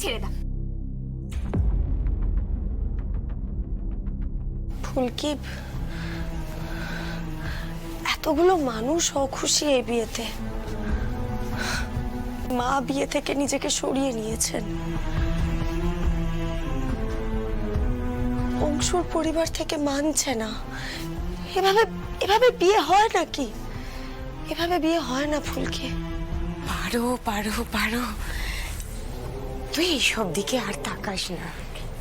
ছেড়ে দাও। ফুলকি, এতগুলো মানুষ অখুশি এই বিয়েতে। মা বিয়ে থেকে নিজেকে সরিয়ে নিয়েছেন। অংশুর পরিবার থেকে মানছে না। এভাবে এভাবে বিয়ে হয় নাকি? এভাবে বিয়ে হয় না ফুলকি। পারো পারো পারো, তুই এইসব দিকে আর তাকাস না,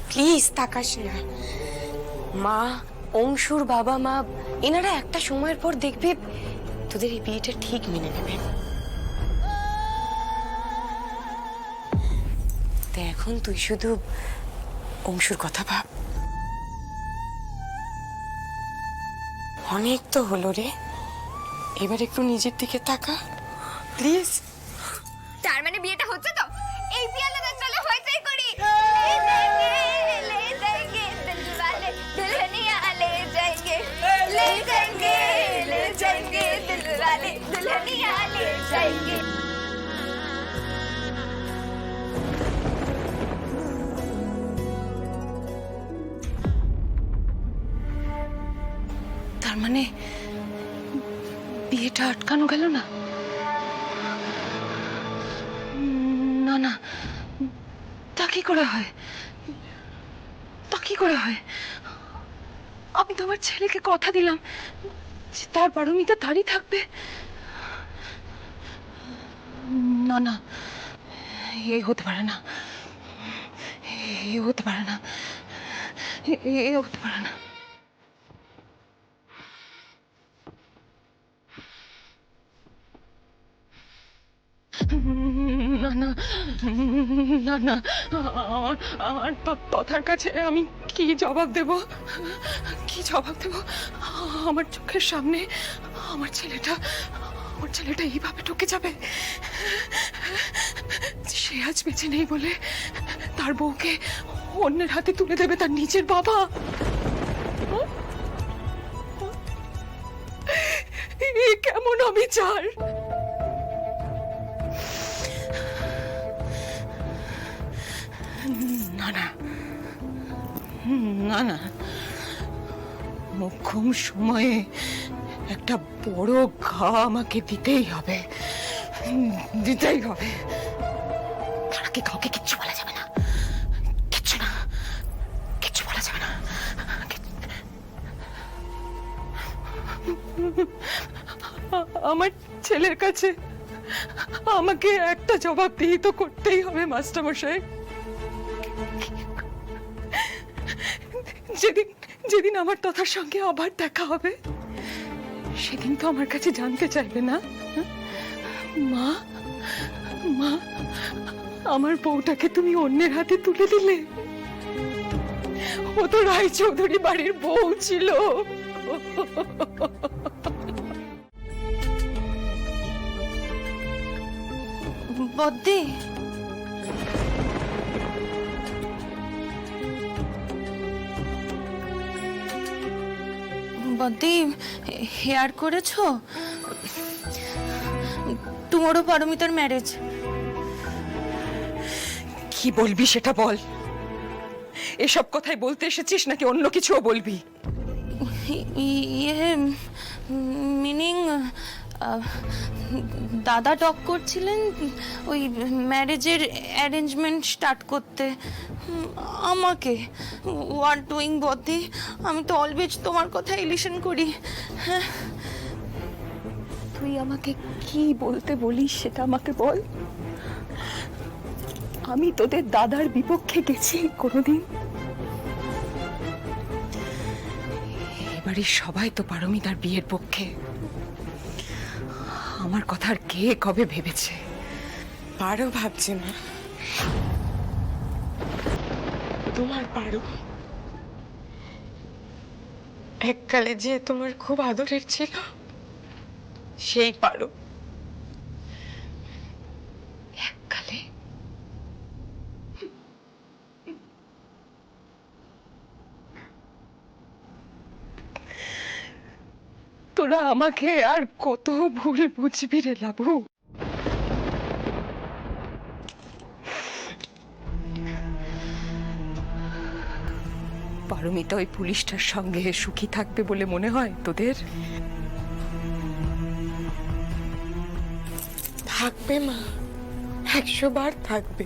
প্লিজ তাকাস না। মা, অংশুর বাবা মা, এনারা একটা সময়ের পর দেখবে তোদের এই বিয়েটা ঠিক মেনে নেবেন। তো এখন তুই শুধু অংশুর কথা ভাব। অনেক তো হলো রে, এবার একটু নিজের দিকে তাকা প্লিজ। তার মানে বিয়েটা হচ্ছে তো? এই বিয়ে আলাদা চলে হইতেই করি। ले जाएंगे दिल वाले दुल्हनिया ले जाएंगे, ले जाएंगे ले जाएंगे दिल वाले दुल्हनिया ले जाएंगे। তার মানে বিয়েটা আটকানো গেল না? না না, তা কি করে হয়? তা কি করে হয়? আমি তো আমার ছেলেকে কথা দিলাম যে তার পারমিতা তারই থাকবে। না না, এ হতে পারে না, এ হতে পারে না, এ হতে পারে না। না না না না, আমার তথার কাছে আমি কি জবাব দেব? কি জবাব দেব? আমার চোখের সামনে আমার ছেলেটা এইভাবে ঢুকে যাবে। সে আজ বেঁচে নেই বলে তার বউকে অন্যের হাতে তুলে দেবে তার নিজের বাবা। এ কেমন অবিচার! না না না না, মোক্ষম সময়ে একটা বড় ঘা আমাকে দিতেই হবে, দিতেই হবে। তার আগে কাউকে কিচ্ছু বলা যাবে না, কিচ্ছু না, কিচ্ছু বলা যাবে না। আমার ছেলের কাছে আমাকে একটা জবাবদিহি তো করতেই হবে মাস্টারমশাই। যেদিন যেদিন আমার তথার সঙ্গে আবার দেখা হবে সেদিন তো আমার কাছে জানতে চাইবে না, মা মা আমার বউটাকে তুমি অন্যের হাতে তুলে দিলে। ও তো রায়চৌধুরী বাড়ির বউ ছিল। বদ্দি, বদ্দি, হেয়ার করেছো? টুমোরো পারমিতার ম্যারেজ। কি বলবি সেটা বল। এসব কথাই বলতে এসেছিস নাকি অন্য কিছুও বলবি? ইয়ে মিনিং, দাদা টক করছিলেন ওই ম্যারেজের অ্যারেঞ্জমেন্ট স্টার্ট করতে আমাকে। হোয়াট ডুইং বদ্দি, আমি তো অলওয়েজ তোমার কথাই লিসেন করি। হ্যাঁ, তুই আমাকে কি বলতে বলিস সেটা আমাকে বল। আমি তোদের দাদার বিপক্ষে গেছি কোনোদিন? এবারে সবাই তো পারমিতার বিয়ের পক্ষে। আমার কথা আর কে কবে ভেবেছে? পারো ভাবছে না, তোমার পারো এককালে যে তোমার খুব আদরের ছিল, সেই পারো। এককালে? তোরা আমাকে আর কত ভুল বুঝবি রে লাবু? পারমিতা ওই পুলিশটার সঙ্গে সুখী থাকবে বলে মনে হয় তোদের? থাকবে মা, 100 বার থাকবে।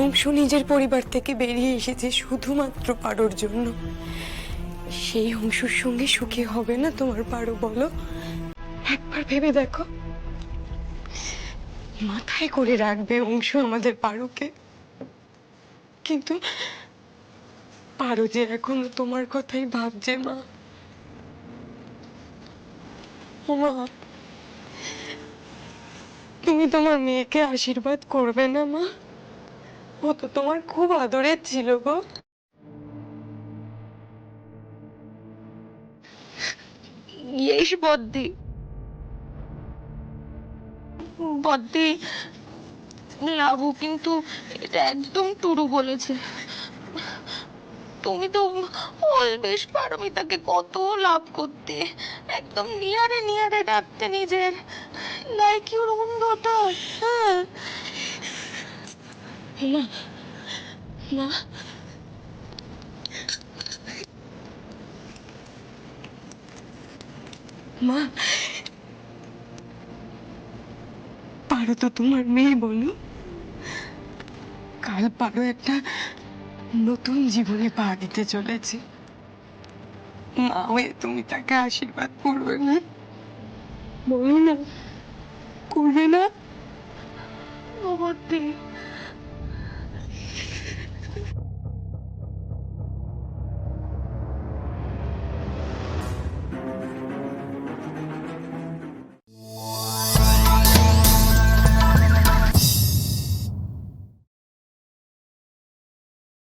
অংশু নিজের পরিবার থেকে বেরিয়ে এসেছে শুধুমাত্র পারোর জন্য। সেই অংশুর সঙ্গে সুখী হবে না তোমার পারো বলো? একবার ভেবে দেখো। মাথায় করে রাখবে অংশু আমাদের পারোকে, কিন্তু পারো যে এখন তোমার কথাই ভাবছে মা। ও মা, তুমি তোমার মেয়েকে আশীর্বাদ করবে না মা? ও তো তোমার খুব আদরের ছিল গো। ইয়েস বদ্দি, বদ্দি, লাভু কিন্তু এটা একদম টুরু বলেছে। তুমি তো অলবেশ পারমিতাকে কত লাভ করতে, একদম নিয়ারে নিয়ারে রাখতে নিজের, লাইক ইউর ওন ডটার। হ্যাঁ মা, মা, মা, পারো তো তোমার মেয়ে বলো। কাল পারো একটা নতুন জীবনে পা দিতে চলেছে। মা হয়ে তুমি তাকে আশীর্বাদ করবে না? বলো না, করবে না? ও বদ্দি,